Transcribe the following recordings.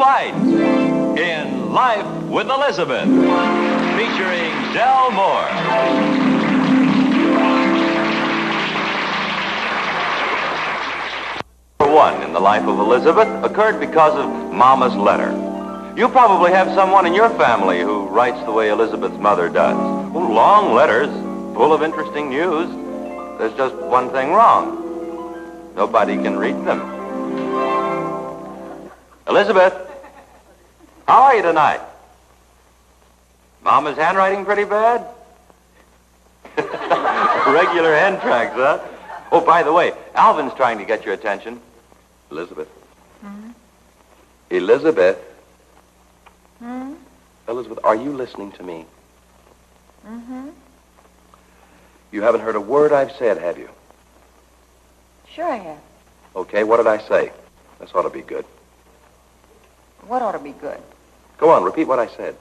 lights in Life with Elizabeth, featuring Del Moore. Number one in the life of Elizabeth occurred because of Mama's letter. You probably have someone in your family who writes the way Elizabeth's mother does. Long letters, full of interesting news. There's just one thing wrong. Nobody can read them. Elizabeth, how are you tonight? Mama's handwriting pretty bad? Regular hand tracks, huh? Oh, by the way, Alvin's trying to get your attention. Elizabeth. Hmm? Elizabeth. Hmm? Elizabeth, are you listening to me? Mm-hmm. You haven't heard a word I've said, have you? Sure I have. Okay, what did I say? This ought to be good. What ought to be good? Go on, repeat what I said.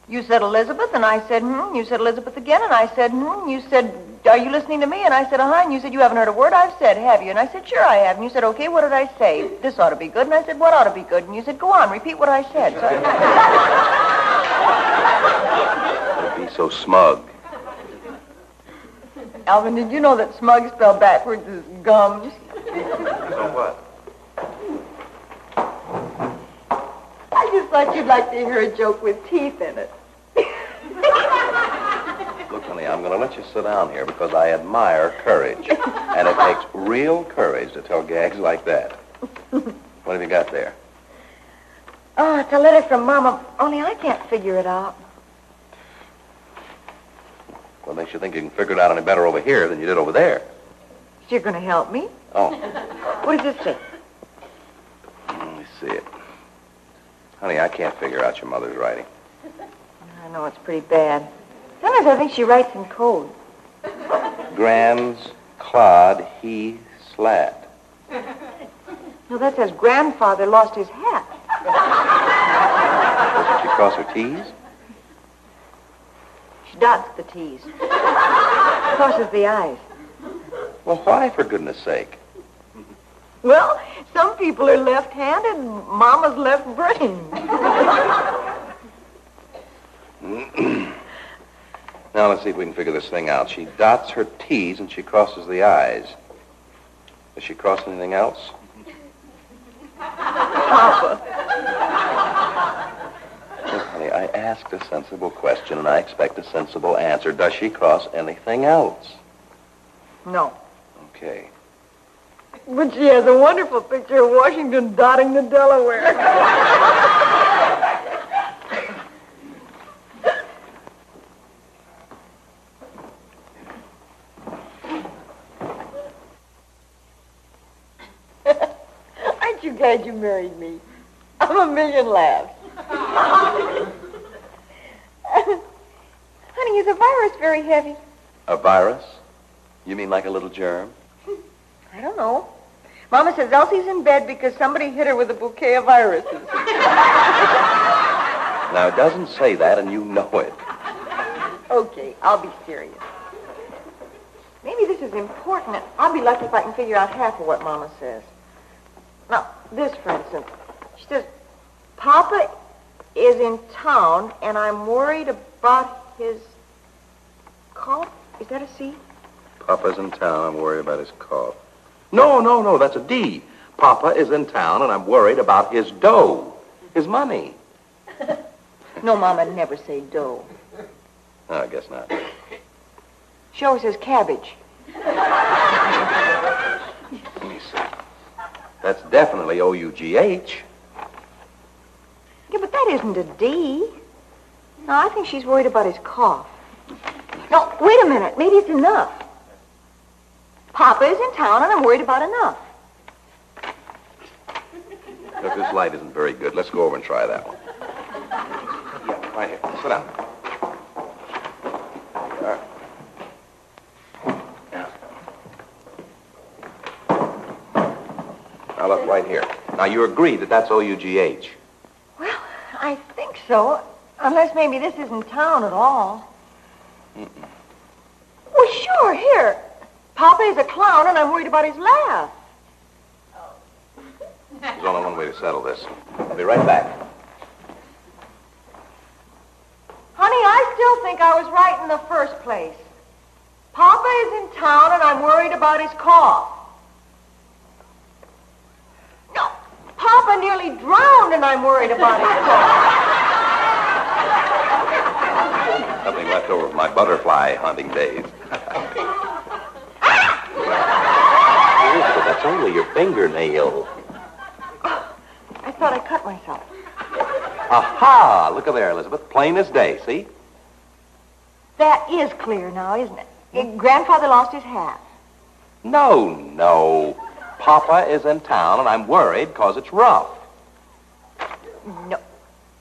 You said Elizabeth, and I said, You said Elizabeth again, and I said, You said, are you listening to me? And I said, uh-huh. And you said, you haven't heard a word I've said, have you? And I said, sure I have. And you said, okay, what did I say? This ought to be good. And I said, what ought to be good? And you said, go on, repeat what I said. Don't be so smug. Alvin, did you know that smug spelled backwards is gums? So what? I just thought you'd like to hear a joke with teeth in it. Look, honey, I'm going to let you sit down here because I admire courage. And it takes real courage to tell gags like that. What have you got there? Oh, it's a letter from Mama, only I can't figure it out. What makes you think you can figure it out any better over here than you did over there? So you're going to help me? Oh. What does this say? Let me see it. Honey, I can't figure out your mother's writing. I know it's pretty bad. Sometimes I think she writes in code. Grams, clod, he, slat. No, that says grandfather lost his hat. Does she cross her T's? She dots the T's. Crosses the I's. Well, why, for goodness sake? Well, some people are left-handed, and Mama's left-brained. Now, let's see if we can figure this thing out. She dots her T's and she crosses the I's. Does she cross anything else? Papa. Look, honey, I asked a sensible question and I expect a sensible answer. Does she cross anything else? No. Okay. But she has a wonderful picture of Washington dotting the Delaware. Aren't you glad you married me? I'm a million laughs. Honey, is a virus very heavy? A virus? You mean like a little germ? I don't know. Mama says Elsie's in bed because somebody hit her with a bouquet of viruses. Now, it doesn't say that, and you know it. Okay, I'll be serious. Maybe this is important. I'll be lucky if I can figure out half of what Mama says. Now, this, for instance. She says, Papa is in town, and I'm worried about his cough. Is that a C? Papa's in town. I'm worried about his cough. No, that's a D. Papa is in town, and I'm worried about his dough, his money. No, Mama never say dough. No, I guess not. She always says cabbage. Let me see. That's definitely O-U-G-H. Yeah, but that isn't a D. No, I think she's worried about his cough. No, wait a minute. Maybe it's enough. Papa is in town, and I'm worried about enough. Look, this light isn't very good. Let's go over and try that one. Yeah, right here. Sit down. All right. Now, look, right here. Now, you agree that that's O-U-G-H. Well, I think so. Unless maybe this isn't town at all. Mm-mm. Well, sure, here. Papa is a clown, and I'm worried about his laugh. There's only one way to settle this. I'll be right back. Honey, I still think I was right in the first place. Papa is in town, and I'm worried about his cough. No, Papa nearly drowned, and I'm worried about his cough. Something left over from my butterfly hunting days. Elizabeth, that's only your fingernail. I thought I cut myself. Aha! Look at there, Elizabeth. Plain as day, see? That is clear now, isn't it? Grandfather lost his hat. No. Papa is in town, and I'm worried because it's rough. No,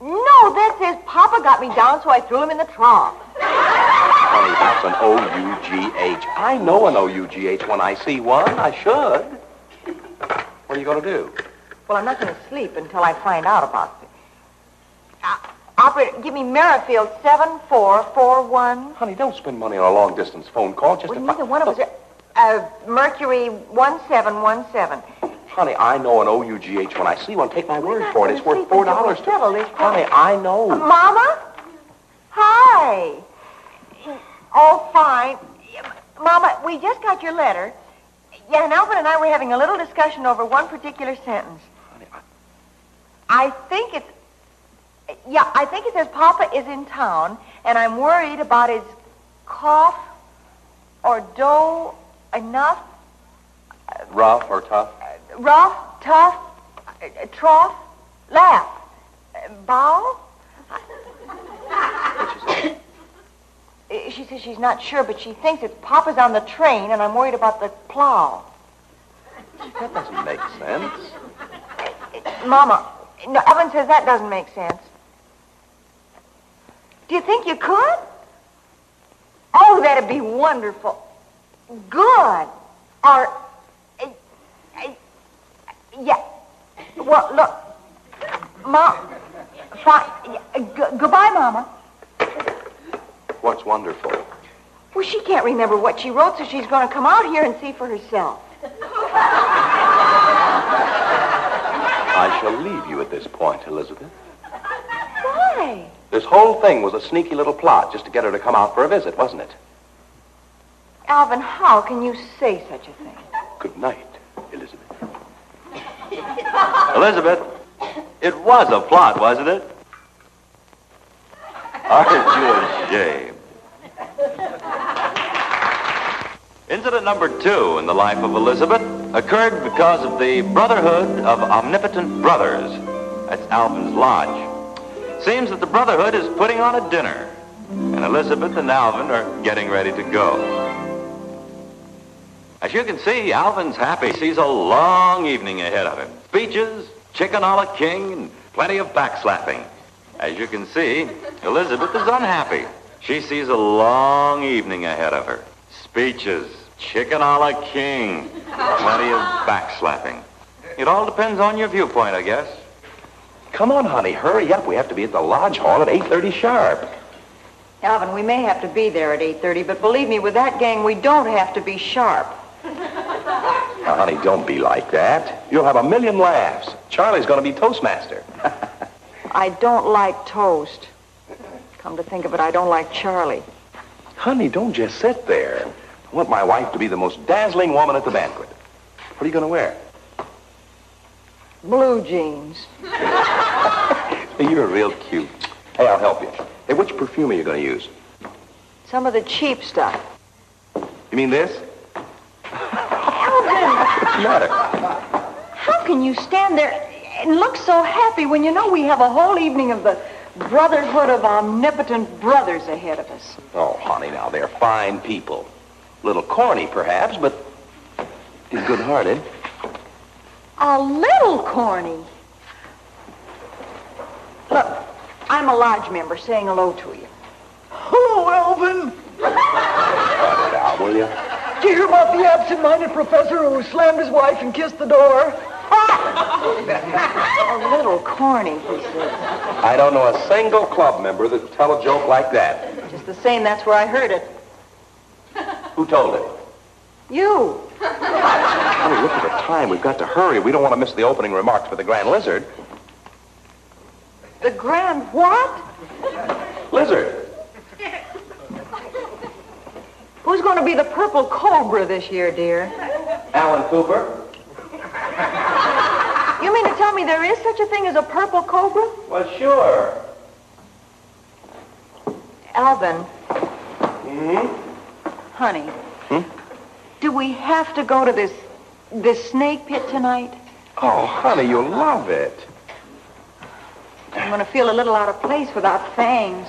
that says Papa got me down, so I threw him in the trough. Honey, that's an O-U-G-H. I know an O-U-G-H when I see one. I should. What are you going to do? Well, I'm not going to sleep until I find out about it. Operator, give me Merrifield 7441. Honey, don't spend money on a long-distance phone call just to... Neither one of us are... Mercury 1717. Honey, I know an O-U-G-H when I see one. Take my word for it. It's worth $4 to... Honey, I know. Mama? Hi. Oh, fine. Mama, we just got your letter. Yeah, and Alvin and I were having a little discussion over one particular sentence. Honey, I think it says Papa is in town, and I'm worried about his cough or dough enough. Rough or tough? Rough, tough, trough, laugh, bow. She says she's not sure, but she thinks it's Papa's on the train, and I'm worried about the plow. That doesn't make sense. Mama, no, Evan says that doesn't make sense. Do you think you could? Oh, that'd be wonderful. Good. Or, yeah. Well, look, Mom, fine. Goodbye, Mama. What's wonderful? Well, she can't remember what she wrote, so she's going to come out here and see for herself. I shall leave you at this point, Elizabeth. Why? This whole thing was a sneaky little plot just to get her to come out for a visit, wasn't it? Alvin, how can you say such a thing? Good night, Elizabeth. Elizabeth, it was a plot, wasn't it? Aren't you ashamed? Incident number 2 in the life of Elizabeth occurred because of the Brotherhood of Omnipotent Brothers. That's Alvin's lodge. Seems that the Brotherhood is putting on a dinner, and Elizabeth and Alvin are getting ready to go. As you can see, Alvin's happy. He sees a long evening ahead of him. Speeches, chicken a la king, and plenty of backslapping. As you can see, Elizabeth is unhappy. She sees a long evening ahead of her. Speeches, chicken a la king, plenty of backslapping. It all depends on your viewpoint, I guess. Come on, honey, hurry up. We have to be at the lodge hall at 8:30 sharp. Alvin, we may have to be there at 8:30, but believe me, with that gang, we don't have to be sharp. Now, honey, don't be like that. You'll have a million laughs. Charlie's going to be Toastmaster. I don't like toast. Come to think of it, I don't like Charlie. Honey, don't just sit there. I want my wife to be the most dazzling woman at the banquet. What are you going to wear? Blue jeans. You're real cute. Hey, I'll help you. Hey, which perfume are you going to use? Some of the cheap stuff. You mean this? Alvin! What's the matter? How can you stand there and look so happy when you know we have a whole evening of the Brotherhood of Omnipotent Brothers ahead of us? Oh, honey, now, they're fine people. A little corny, perhaps, but good-hearted. A little corny. Look, I'm a lodge member saying hello to you. Hello, Alvin. Cut it out, will you? Did you hear about the absent-minded professor who slammed his wife and kissed the door? A little corny, he says. I don't know a single club member that'd tell a joke like that. Just the same, that's where I heard it. Who told it? You. Honey, look at the time. We've got to hurry. We don't want to miss the opening remarks for the Grand Lizard. The Grand what? Lizard. Who's going to be the Purple Cobra this year, dear? Alan Cooper. You mean to tell me there is such a thing as a Purple Cobra? Well, sure. Alvin. Mm-hmm. Honey. Do we have to go to this snake pit tonight? Oh, honey, you'll love it. I'm going to feel a little out of place without fangs.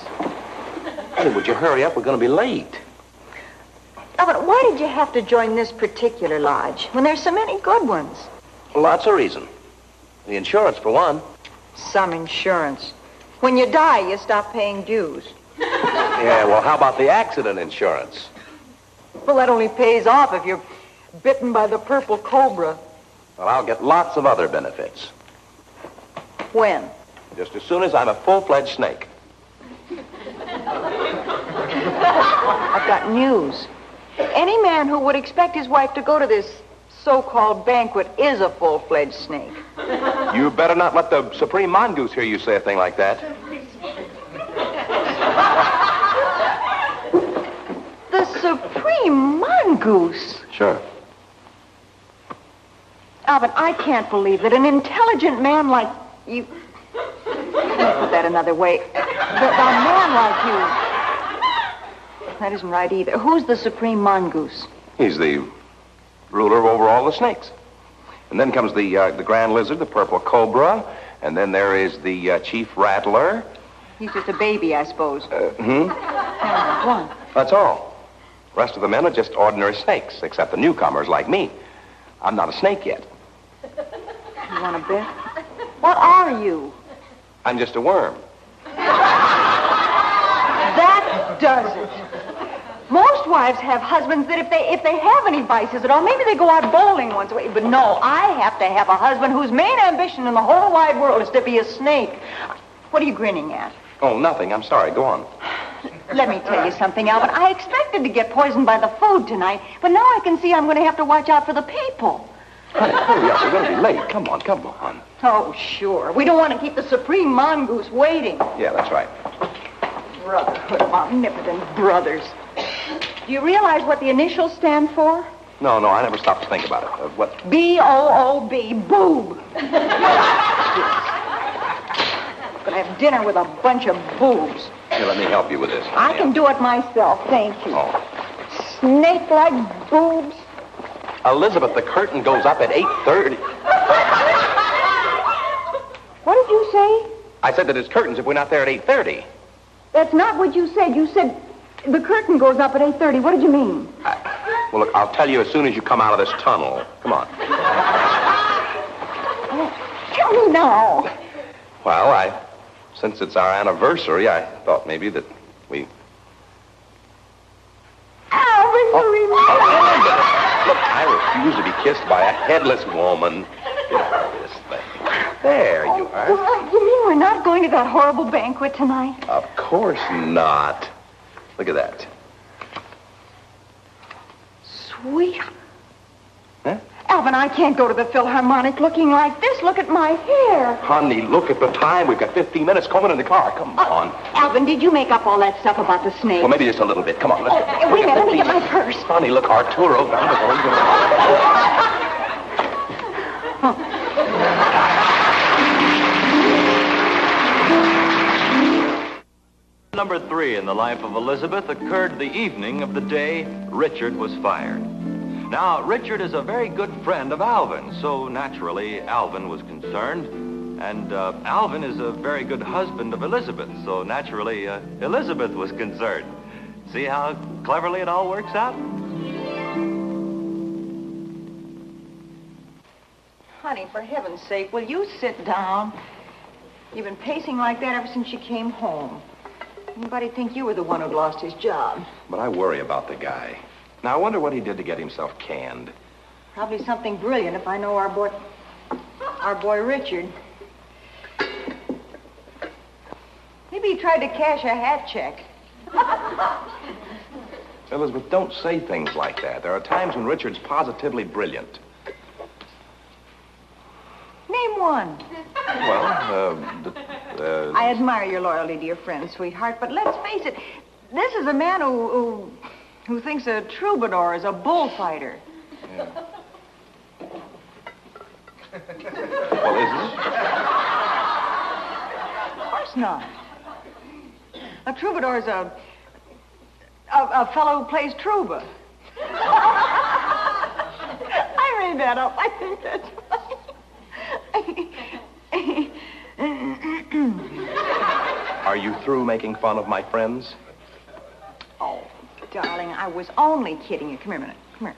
Honey, would you hurry up? We're going to be late. Alvin, why did you have to join this particular lodge when there's so many good ones? Lots of reason. The insurance, for one. Some insurance. When you die, you stop paying dues. Yeah, well, how about the accident insurance? Well, that only pays off if you're bitten by the Purple Cobra. Well, I'll get lots of other benefits. When? Just as soon as I'm a full-fledged snake. I've got news. Any man who would expect his wife to go to this so-called banquet is a full-fledged snake. You better not let the Supreme Mongoose hear you say a thing like that. The Supreme Mongoose? Sure. Alvin, I can't believe that an intelligent man like you... Let me put that another way. That a man like you... That isn't right either. Who's the Supreme Mongoose? He's the ruler over all the snakes. And then comes the Grand Lizard, the Purple Cobra, and then there is the Chief Rattler. He's just a baby, I suppose. Hmm? One. That's all. The rest of the men are just ordinary snakes, except the newcomers like me. I'm not a snake yet. You want to bet? What are you? I'm just a worm. That does it. Most wives have husbands that if they have any vices at all, maybe they go out bowling once a week. But no, I have to have a husband whose main ambition in the whole wide world is to be a snake. What are you grinning at? Oh, nothing. I'm sorry. Go on. Let me tell you something, Alvin. I expected to get poisoned by the food tonight, but now I can see I'm going to have to watch out for the people. Honey, hurry up. We're going to be late. Come on, come on. Oh, sure. We don't want to keep the Supreme Mongoose waiting. Yeah, that's right. Brotherhood of Omnipotent Brothers. Do you realize what the initials stand for? No, I never stopped to think about it. What? B-O-O-B, boob. Gonna have dinner with a bunch of boobs. Here, let me help you with this. I can do it myself, thank you. Oh. Snake-like boobs. Elizabeth, the curtain goes up at 8:30. What did you say? I said that it's curtains if we're not there at 8:30. That's not what you said. You said the curtain goes up at 8:30. What did you mean? Well, look, I'll tell you as soon as you come out of this tunnel. Come on. Tell me now. Well, since it's our anniversary, I thought maybe that we... Alvin, you remember? Look, I refuse to be kissed by a headless woman. Get out of this thing. There you are. Well, you mean we're not going to that horrible banquet tonight? Of course not. Look at that. Sweet. Huh? Alvin, I can't go to the Philharmonic looking like this. Look at my hair. Honey, look at the time. We've got 15 minutes. Coming in the car. Come on. Alvin, did you make up all that stuff about the snake? Well, maybe just a little bit. Come on, let's go. Wait a minute, let me get my purse. Honey, look, Arturo. Number 3 in the life of Elizabeth occurred the evening of the day Richard was fired. Now, Richard is a very good friend of Alvin, so naturally Alvin was concerned. And Alvin is a very good husband of Elizabeth, so naturally Elizabeth was concerned. See how cleverly it all works out? Honey, for heaven's sake, will you sit down? You've been pacing like that ever since you came home. Anybody think you were the one who'd lost his job? But I worry about the guy. Now, I wonder what he did to get himself canned. Probably something brilliant if I know our boy Richard. Maybe he tried to cash a hat check. Elizabeth, don't say things like that. There are times when Richard's positively brilliant. Name one. Well, I admire your loyalty to your friend, sweetheart, but let's face it, this is a man who thinks a troubadour is a bullfighter. Yeah. Well, isn't it? Of course not. A troubadour is a fellow who plays trouba. I made that up. I think that's right. Are you through making fun of my friends? Oh, darling, I was only kidding you. Come here a minute. Come here.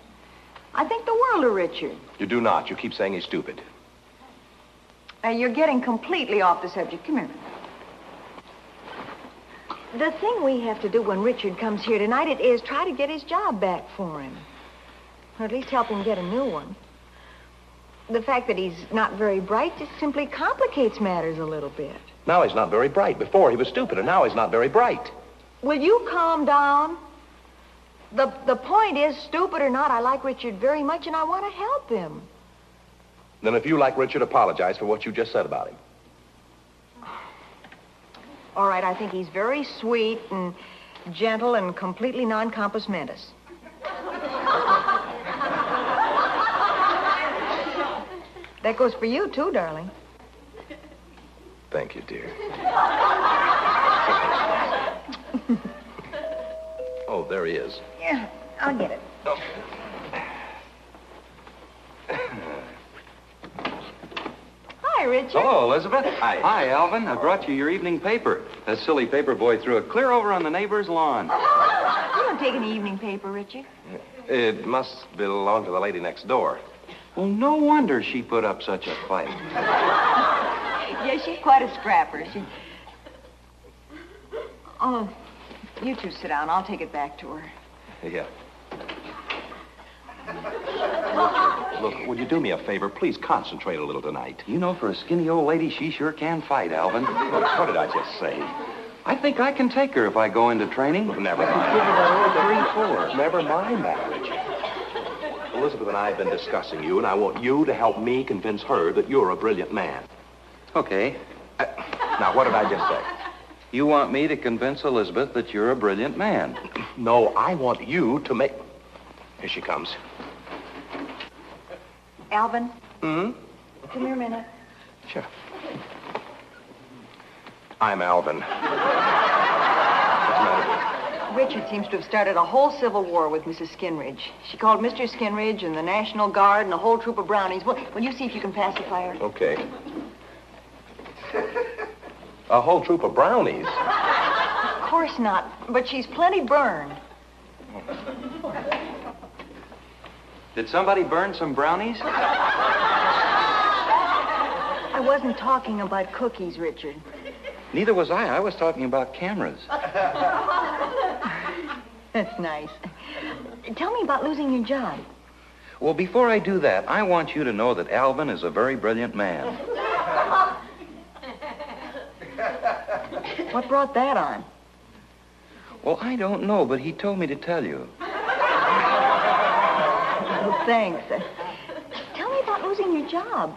I think the world of Richard. You do not. You keep saying he's stupid. You're getting completely off the subject. Come here. The thing we have to do when Richard comes here tonight is try to get his job back for him. Or at least help him get a new one. The fact that he's not very bright just simply complicates matters a little bit. Now he's not very bright. Before he was stupid, and now he's not very bright. Will you calm down? The point is, stupid or not, I like Richard very much, and I want to help him. Then if you like Richard, apologize for what you just said about him. All right, I think he's very sweet and gentle and completely non-compos mentis. That goes for you, too, darling. Thank you, dear. Oh, there he is. Yeah, I'll get it. Oh. Hi, Richard. Hello, Elizabeth. Hi. Hi, Alvin. I brought you your evening paper. That silly paper boy threw it clear over on the neighbor's lawn. You don't take any evening paper, Richard. It must belong to the lady next door. Well, no wonder she put up such a fight. Yeah, she's quite a scrapper. She... Oh, you two sit down. I'll take it back to her. Yeah. Look, would you do me a favor? Please concentrate a little tonight. You know, for a skinny old lady, she sure can fight, Alvin. What did I just say? I think I can take her if I go into training. Never mind. Give her that old 3-4. Never mind that, Richard. Elizabeth and I have been discussing you, and I want you to help me convince her that you're a brilliant man. Okay. Now, what did I just say? You want me to convince Elizabeth that you're a brilliant man. No, I want you to make... Here she comes. Alvin? Hmm? Come here a minute. Sure. I'm Alvin. What's the matter? Richard seems to have started a whole civil war with Mrs. Skinridge. She called Mr. Skinridge and the National Guard and a whole troop of brownies. Will you see if you can pacify her? Okay. A whole troop of brownies? Of course not, but she's plenty burned. Did somebody burn some brownies? I wasn't talking about cookies, Richard. Neither was I. I was talking about cameras. That's nice. Tell me about losing your job. Well, before I do that, I want you to know that Alvin is a very brilliant man. What brought that on? Well, I don't know, but he told me to tell you. Oh, thanks. Tell me about losing your job.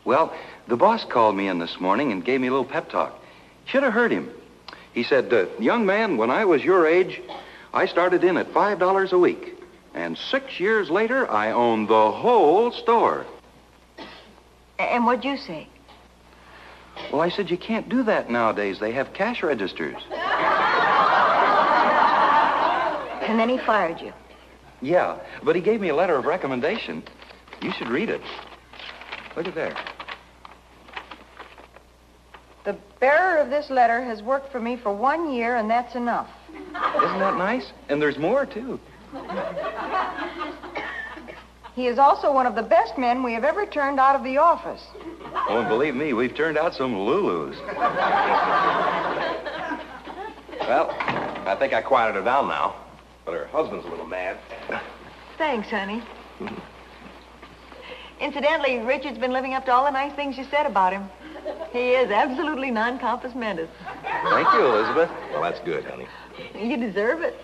Well, the boss called me in this morning and gave me a little pep talk. Should have heard him. He said, young man, when I was your age, I started in at $5 a week. And 6 years later, I owned the whole store. And what'd you say? Well, I said, you can't do that nowadays. They have cash registers. And then he fired you. Yeah, but he gave me a letter of recommendation. You should read it. Look at there. The bearer of this letter has worked for me for 1 year, and that's enough. Isn't that nice? And there's more, too. He is also one of the best men we have ever turned out of the office. Oh, and believe me, we've turned out some Lulus. Well, I think I quieted her down now. But her husband's a little mad. Thanks, honey. Incidentally, Richard's been living up to all the nice things you said about him. He is absolutely non-compos mentis. Thank you, Elizabeth. Well, that's good, honey. You deserve it.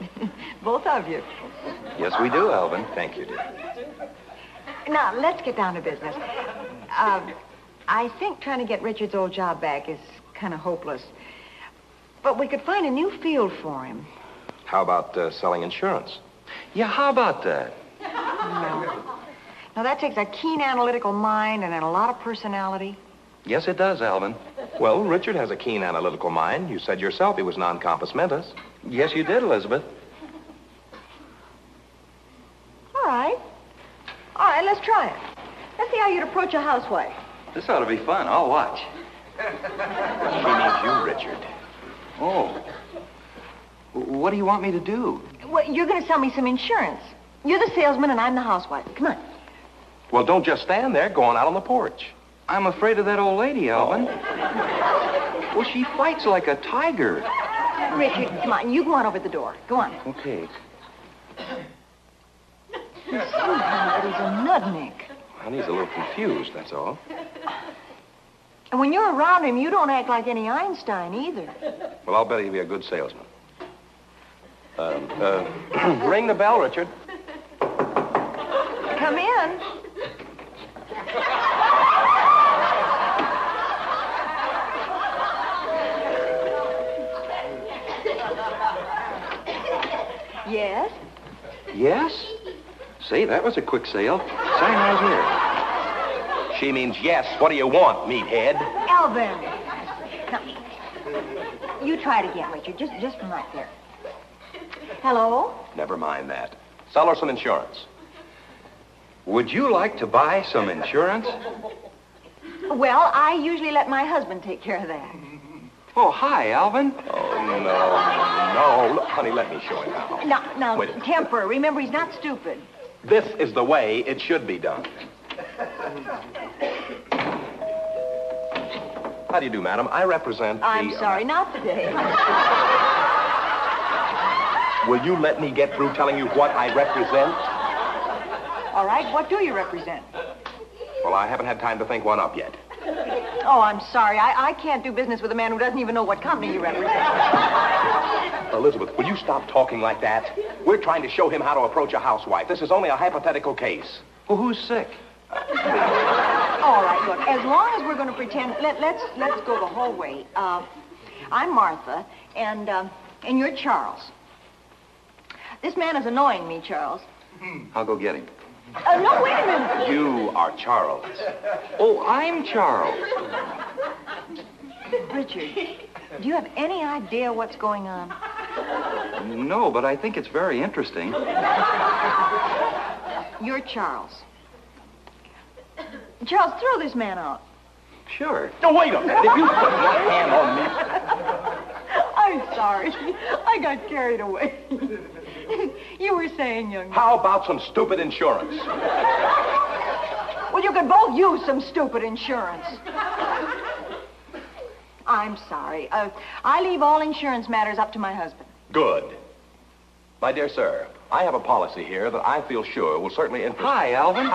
Both of you. Yes, we do, Alvin. Thank you, dear. Now, let's get down to business. I think trying to get Richard's old job back is kind of hopeless. But we could find a new field for him. How about selling insurance? Yeah, how about that? No. Now, that takes a keen analytical mind and a lot of personality. Yes, it does, Alvin. Well, Richard has a keen analytical mind. You said yourself he was non-compos mentis. Yes, you did, Elizabeth. All right. All right, let's try it. Let's see how you'd approach a housewife. This ought to be fun. I'll watch. She needs you, Richard. Oh. What do you want me to do? Well, you're going to sell me some insurance. You're the salesman and I'm the housewife. Come on. Well, don't just stand there. Go on out on the porch. I'm afraid of that old lady, Alvin. Well, she fights like a tiger. Richard, come on. You go on over the door. Go on. Okay. But he's a nudnik. Honey's a little confused, that's all. And when you're around him, you don't act like any Einstein either. Well, I'll bet he'll be a good salesman. Ring the bell, Richard. Come in. Yes? Yes? Say, that was a quick sale. Sign right here. She means yes. What do you want, meathead? Alvin. Now, you try it again, Richard. Just from right there. Hello? Never mind that. Sell her some insurance. Would you like to buy some insurance? Well, I usually let my husband take care of that. Oh, hi, Alvin. Oh, no. Look, honey, let me show him how. Now, Wait. temper. Remember, he's not stupid. This is the way it should be done. How do you do, madam? I represent I'm sorry, not today. Will you let me get through telling you what I represent? All right, what do you represent? Well, I haven't had time to think one up yet. Oh, I'm sorry. I can't do business with a man who doesn't even know what company you represent. Elizabeth, will you stop talking like that? We're trying to show him how to approach a housewife. This is only a hypothetical case. Well, who's sick? All right, look, as long as we're going to pretend, let's go the whole way. I'm Martha, and you're Charles. This man is annoying me, Charles. I'll go get him. No, wait a minute. You are Charles. Oh, I'm Charles. Richard, do you have any idea what's going on? No, but I think it's very interesting. You're Charles. Charles, throw this man out. Sure. No, wait a minute. If you put your hand on me... I'm sorry. I got carried away. You were saying, young man. How about some stupid insurance? Well, you could both use some stupid insurance. I'm sorry. I leave all insurance matters up to my husband. Good. My dear sir, I have a policy here that I feel sure will certainly interest... Hi, Alvin.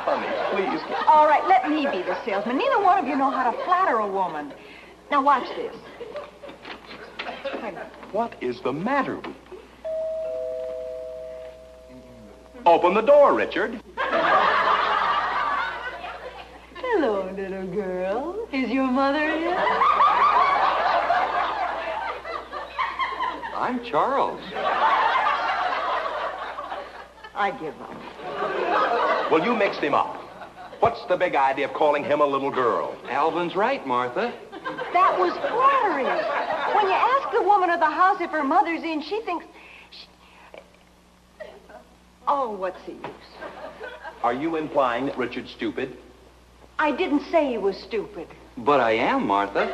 Honey, please. All right, let me be the salesman. Neither one of you know how to flatter a woman. Now, watch this. What is the matter with you? Open the door, Richard. Hello, little girl. Is your mother here? I'm Charles. I give up. Well, you mixed him up. What's the big idea of calling him a little girl? Alvin's right, Martha. That was flattery. When you ask the woman of the house if her mother's in, she thinks... Oh, what's the use? Are you implying that Richard's stupid? I didn't say he was stupid. But I am, Martha.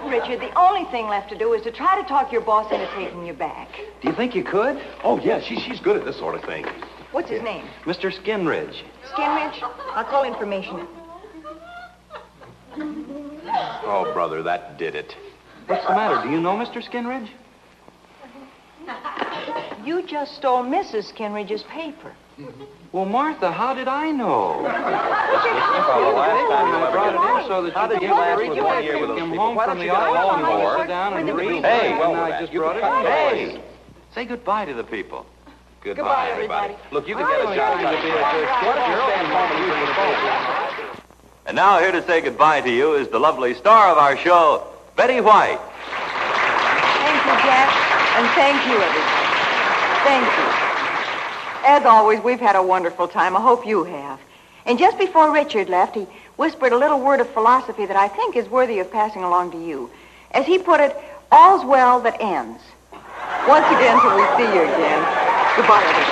Richard, the only thing left to do is to try to talk your boss into taking you back. Do you think you could? Oh, yeah, she's good at this sort of thing. What's his name? Mr. Skinridge. Skinridge? I'll call information. Oh, brother, that did it. What's the matter? Do you know Mr. Skinridge? You just stole Mrs. Skinridge's paper. Well, Martha, how did I know? I brought it in so that How did you last with 1 year with those came people? home Why from don't the you get island along more? sit down and read. Hey, and I just brought it in. Hey, Say goodbye to the people. goodbye, everybody. Look, you can get a Well, job. you're trying to be a good kid. Why don't you stand home and use the phone? And now here to say goodbye to you is the lovely star of our show, Betty White. Thank you, Jack, and thank you, everybody. Thank you. As always, we've had a wonderful time. I hope you have. And just before Richard left, he whispered a little word of philosophy that I think is worthy of passing along to you. As he put it, all's well that ends. Once again, till we see you again. Goodbye, everybody.